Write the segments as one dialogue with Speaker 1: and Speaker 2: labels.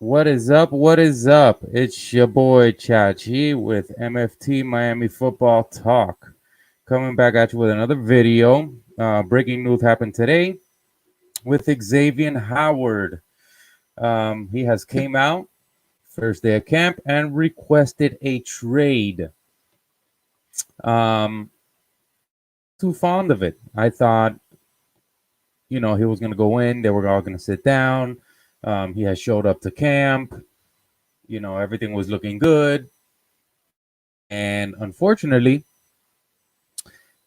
Speaker 1: What is up? What is up? It's your boy Chachi with MFT Miami Football Talk. Coming back at you with another video. Breaking news happened today with Xavien Howard. He has came out first day of camp and requested a trade. Um, too fond of it. I thought, he was going to go in. They were all going to sit down. He has showed up to camp. Everything was looking good. And unfortunately,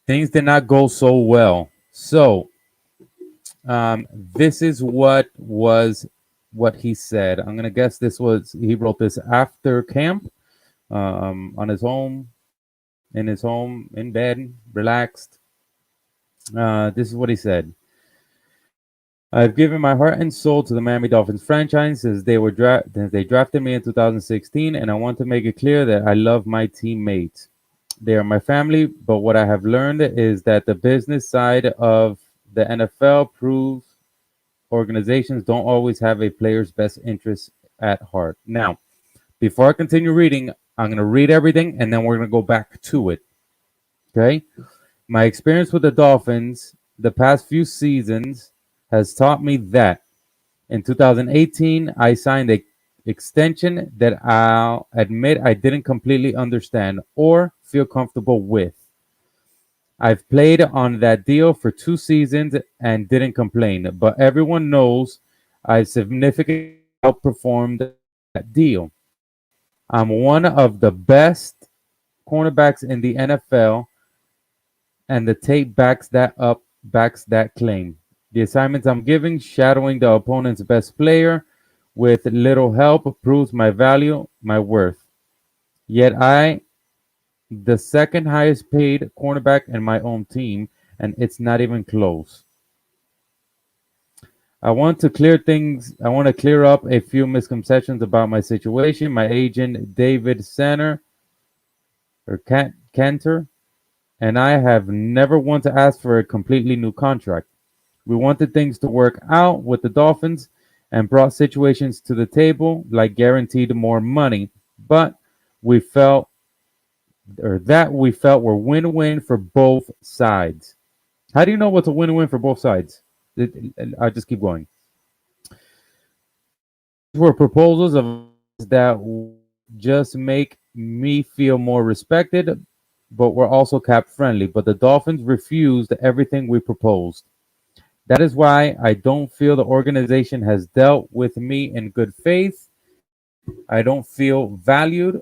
Speaker 1: things did not go so well. So, this is what he said. I'm gonna guess he wrote this after camp, on his home, in his home, in bed, relaxed. This is what he said. I've given my heart and soul to the Miami Dolphins franchise since they drafted me in 2016, and I want to make it clear that I love my teammates. They are my family, but what I have learned is that the business side of the NFL proves organizations don't always have a player's best interest at heart. Now, before I continue reading, I'm going to read everything and then we're going to go back to it. Okay? My experience with the Dolphins the past few seasons has taught me that in 2018, I signed a extension that I'll admit I didn't completely understand or feel comfortable with. I've played on that deal for 2 seasons and didn't complain, but everyone knows I significantly outperformed that deal. I'm one of the best cornerbacks in the NFL, and the tape backs that claim. The assignments I'm giving, shadowing the opponent's best player with little help, proves my value, my worth. Yet the second highest paid cornerback in my own team, and it's not even close. I want to clear up a few misconceptions about my situation. My agent, David Sanner, or Cantor, and I have never wanted to ask for a completely new contract. We wanted things to work out with the Dolphins and brought situations to the table like guaranteed more money, but we felt we felt were win-win for both sides. How do you know what's a win-win for both sides? I just keep going. These were proposals of that just make me feel more respected, but were also cap friendly. But the Dolphins refused everything we proposed. That is why I don't feel the organization has dealt with me in good faith. I don't feel valued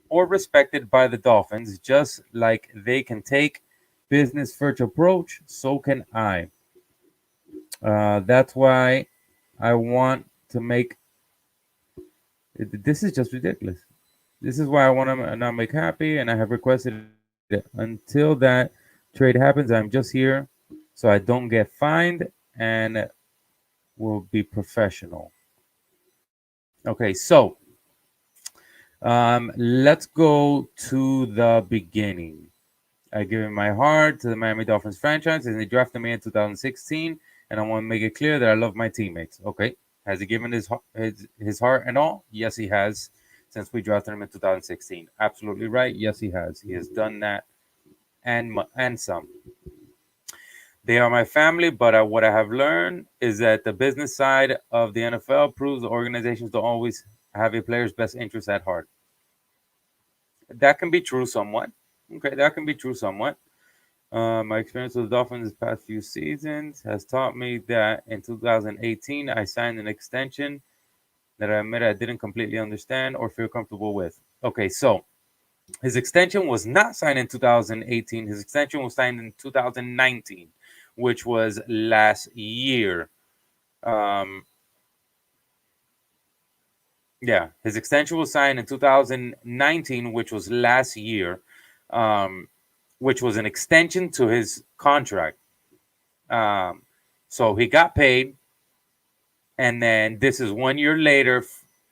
Speaker 1: or respected by the Dolphins. Just like they can take business first approach, so can I. That's why I want to make. This is just ridiculous. This is why I want to not make happy, and I have requested it. Until that trade happens. I'm just here so I don't get fined and will be professional. Okay, so let's go to the beginning. I give my heart to the Miami Dolphins franchise, and they drafted me in 2016. And I want to make it clear that I love my teammates. Okay, has he given his heart and all? Yes, he has. Since we drafted him in 2016, absolutely right. Yes, he has. He has done that, and some. They are my family, but what I have learned is that the business side of the NFL proves the organizations don't always have a player's best interest at heart. That can be true somewhat. Okay, that can be true somewhat. My experience with the Dolphins the past few seasons has taught me that in 2018, I signed an extension that I admit I didn't completely understand or feel comfortable with. Okay, so his extension was not signed in 2018. His extension was signed in 2019, which was last year. Um, yeah, his extension was signed in 2019, which was last year, which was an extension to his contract. So he got paid, and then this is 1 year later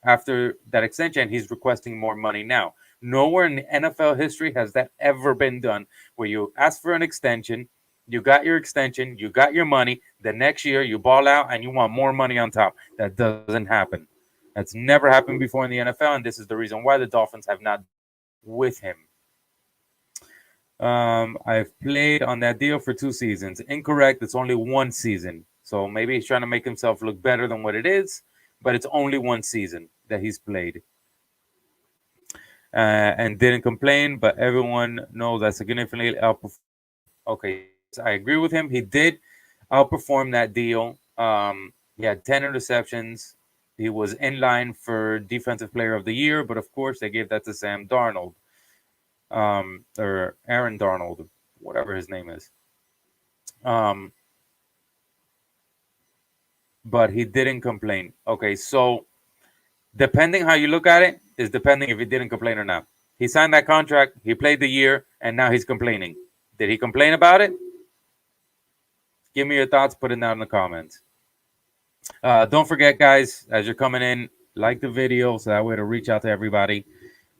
Speaker 1: after that extension. He's requesting more money now. Nowhere in NFL history has that ever been done, where you ask for an extension, you got your extension, you got your money. The next year you ball out and you want more money on top. That doesn't happen. That's never happened before in the NFL, and this is the reason why the Dolphins have not with him. I've played on that deal for 2 seasons. Incorrect. It's only 1 season. So maybe he's trying to make himself look better than what it is, but it's only 1 season that he's played. And didn't complain, but everyone knows that significantly outperformed. Okay, yes, I agree with him. He did outperform that deal. He had 10 interceptions. He was in line for Defensive Player of the Year, but of course they gave that to Sam Darnold, or Aaron Darnold, whatever his name is. But he didn't complain. Okay, so depending how you look at it is depending if he didn't complain or not. He signed that contract, he played the year, and now he's complaining. Did he complain about it? Give me your thoughts. Put it down in the comments. Don't forget, guys, as you're coming in, like the video so that way to reach out to everybody,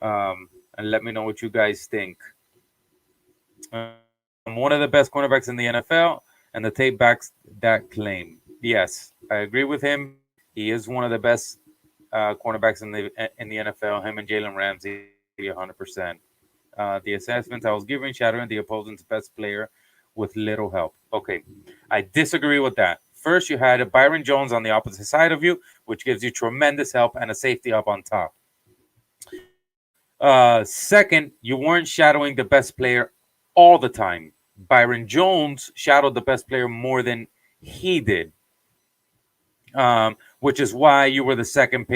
Speaker 1: and let me know what you guys think. I'm one of the best cornerbacks in the NFL, and the tape backs that claim. Yes, I agree with him. He is one of the best cornerbacks in the NFL. Him and Jalen Ramsey, 100%. The assessments I was giving, shadowing the opponent's best player with little help. Okay, I disagree with that. First, you had Byron Jones on the opposite side of you, which gives you tremendous help and a safety up on top. Second, you weren't shadowing the best player all the time. Byron Jones shadowed the best player more than he did, which is why you were the second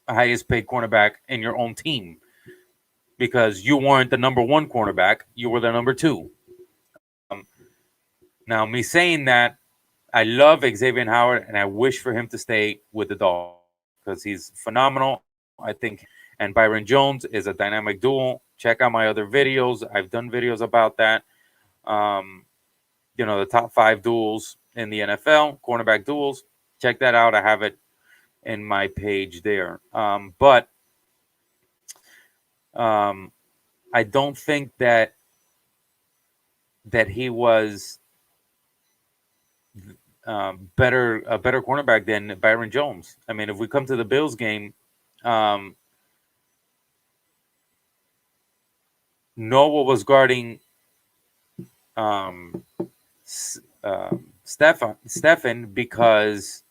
Speaker 1: highest paid cornerback in your own team, because you weren't the number one cornerback, you were the number two. Now, me saying that, I love Xavien Howard, and I wish for him to stay with the Dolphins because he's phenomenal, I think. And Byron Jones is a dynamic duel. Check out my other videos. I've done videos about that. The top 5 duels in the NFL, cornerback duels. Check that out. I have it in my page there. But I don't think that he was a better cornerback than Byron Jones. I mean, if we come to the Bills game, Noah was guarding Stefan because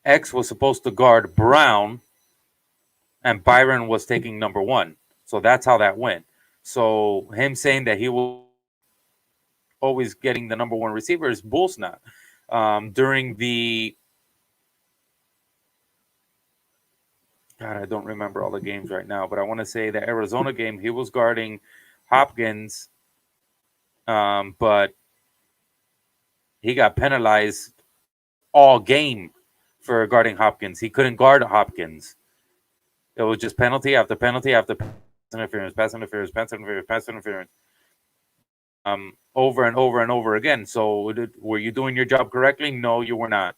Speaker 1: X was supposed to guard Brown and Byron was taking number 1. So that's how that went. So him saying that he was always getting the number 1 receiver is bullsnot. During the I don't remember all the games right now, but I want to say the Arizona game, he was guarding Hopkins, but he got penalized all game for guarding Hopkins. He couldn't guard Hopkins. It was just penalty after penalty after pass interference, over and over and over again. So were you doing your job correctly? No, you were not.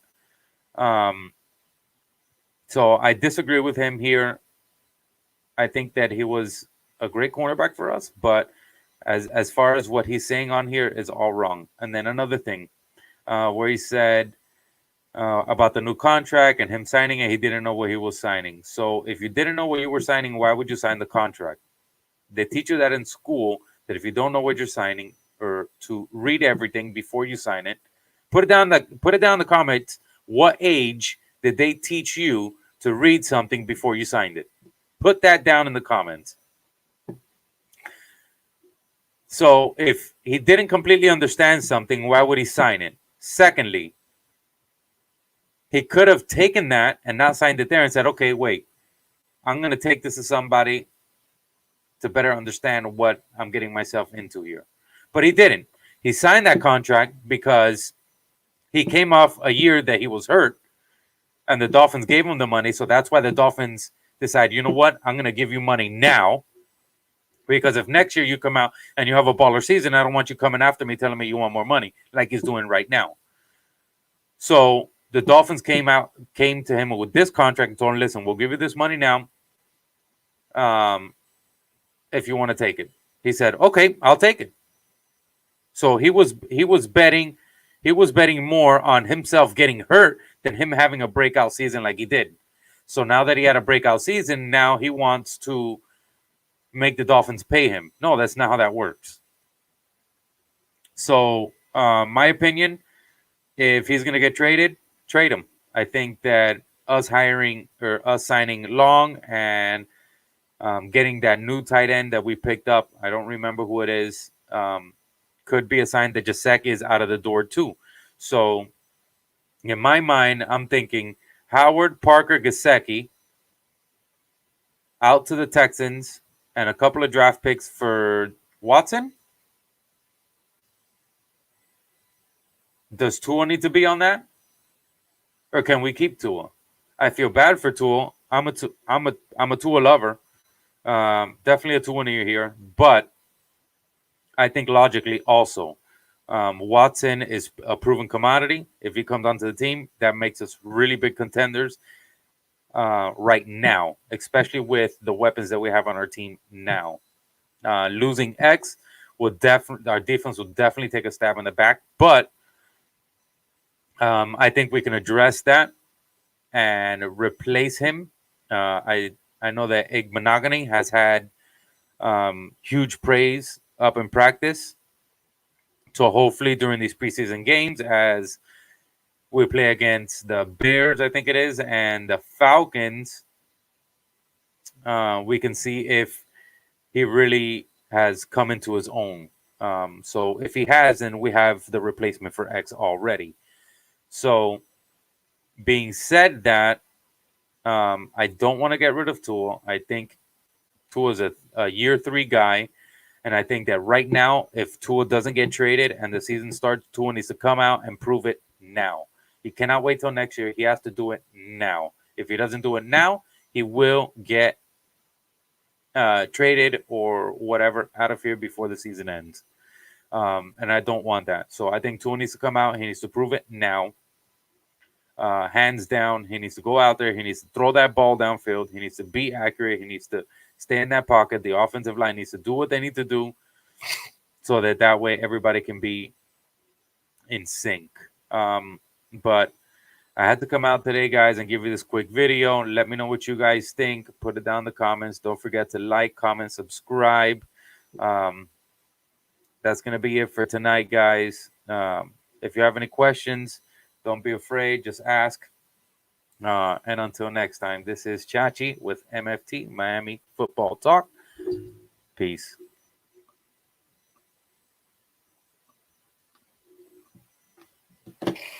Speaker 1: So I disagree with him here. I think that he was a great cornerback for us, but as far as what he's saying on here is all wrong. And then another thing, where he said about the new contract and him signing it, he didn't know what he was signing. So if you didn't know what you were signing, why would you sign the contract? They teach you that in school, that if you don't know what you're signing, or to read everything before you sign it. Put it down in the comments. What age did they teach you to read something before you signed it? Put that down in the comments. So if he didn't completely understand something, why would he sign it? Secondly, he could have taken that and not signed it there and said, okay, wait, I'm going to take this to somebody to better understand what I'm getting myself into here. But he didn't. He signed that contract because he came off a year that he was hurt, and the Dolphins gave him the money. So that's why the Dolphins decide, you know what, I'm going to give you money now, because if next year you come out and you have a baller season, I don't want you coming after me telling me you want more money like he's doing right now. So the Dolphins came to him with this contract and told him, listen, we'll give you this money now if you want to take it. He said, okay, I'll take it. So he was betting more on himself getting hurt than him having a breakout season like he did. So now that he had a breakout season, now he wants to make the Dolphins pay him. No, that's not how that works. So, my opinion, if he's going to get traded, trade him. I think that us signing Long and getting that new tight end that we picked up, I don't remember who it is, could be a sign that Jasek is out of the door too. So, in my mind, I'm thinking Howard, Parker, Gesicki out to the Texans and a couple of draft picks for Watson. Does Tua need to be on that, or can we keep Tua? I feel bad for Tua. I'm a Tua lover. Definitely a Tua here, but I think logically also, Watson is a proven commodity. If he comes onto the team, that makes us really big contenders right now, especially with the weapons that we have on our team now. Losing X our defense will definitely take a stab in the back, but I think we can address that and replace him. I know that Igbenogany has had huge praise up in practice. So hopefully during these preseason games, as we play against the Bears, I think it is, and the Falcons, we can see if he really has come into his own. So if he has, then we have the replacement for X already. So being said that, I don't want to get rid of Tua. I think Tua is a year 3 guy. And I think that right now, if Tua doesn't get traded and the season starts, Tua needs to come out and prove it now. He cannot wait till next year. He has to do it now. If he doesn't do it now, he will get traded or whatever out of here before the season ends. And I don't want that. So I think Tua needs to come out. He needs to prove it now. Hands down, he needs to go out there. He needs to throw that ball downfield. He needs to be accurate. He needs to stay in that pocket. The offensive line needs to do what they need to do so that way everybody can be in sync. But I had to come out today, guys, and give you this quick video. Let me know what you guys think. Put it down in the comments. Don't forget to like, comment, subscribe. That's going to be it for tonight, guys. If you have any questions, don't be afraid. Just ask. And until next time, this is Chachi with MFT, Miami Football Talk. Peace.